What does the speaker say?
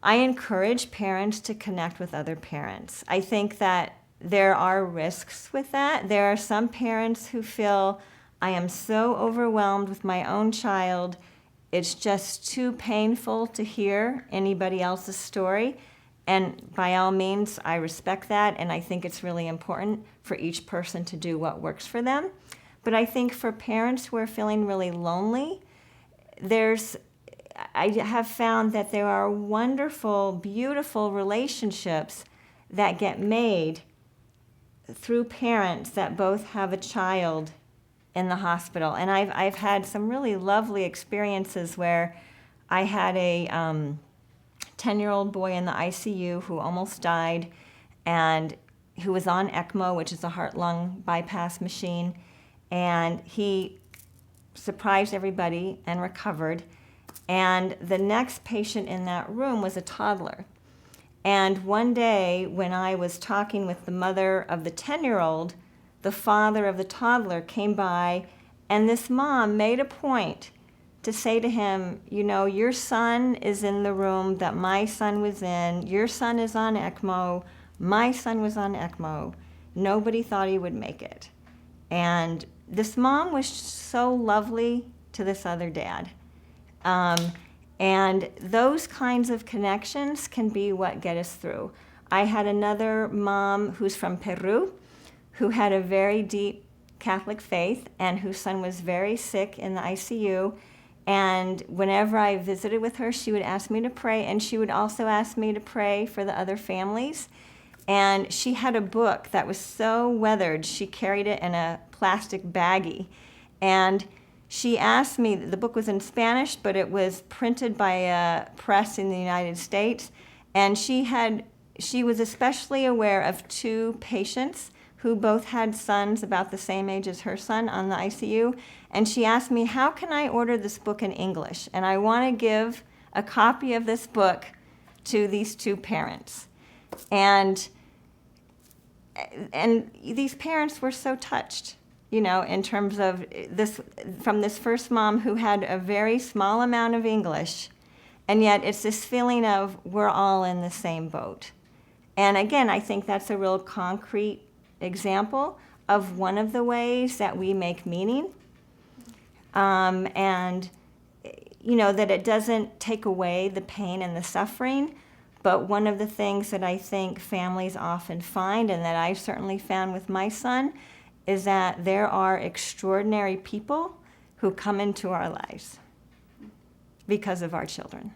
I encourage parents to connect with other parents. I think that there are risks with that. There are some parents who feel, I am so overwhelmed with my own child, it's just too painful to hear anybody else's story. And by all means, I respect that, and I think it's really important for each person to do what works for them. But I think for parents who are feeling really lonely, I have found that there are wonderful, beautiful relationships that get made through parents that both have a child in the hospital. And I've had some really lovely experiences where I had a 10-year-old boy in the ICU who almost died, and who was on ECMO, which is a heart-lung bypass machine, and he surprised everybody and recovered. And the next patient in that room was a toddler. And one day when I was talking with the mother of the 10-year-old, the father of the toddler came by, and this mom made a point to say to him, you know, your son is in the room that my son was in. Your son is on ECMO. My son was on ECMO. Nobody thought he would make it. And this mom was so lovely to this other dad. And those kinds of connections can be what get us through. I had another mom who's from Peru who had a very deep Catholic faith and whose son was very sick in the ICU. And whenever I visited with her, she would ask me to pray, and she would also ask me to pray for the other families. And she had a book that was so weathered, she carried it in a plastic baggie. And she asked me, the book was in Spanish, but it was printed by a press in the United States. And she was especially aware of two patients who both had sons about the same age as her son on the ICU. And she asked me, how can I order this book in English? And I want to give a copy of this book to these two parents. And these parents were so touched, you know, in terms of this, from this first mom who had a very small amount of English, and yet it's this feeling of we're all in the same boat. And again, I think that's a real concrete example of one of the ways that we make meaning. And, you know, that it doesn't take away the pain and the suffering, but one of the things that I think families often find, and that I certainly found with my son, is that there are extraordinary people who come into our lives because of our children.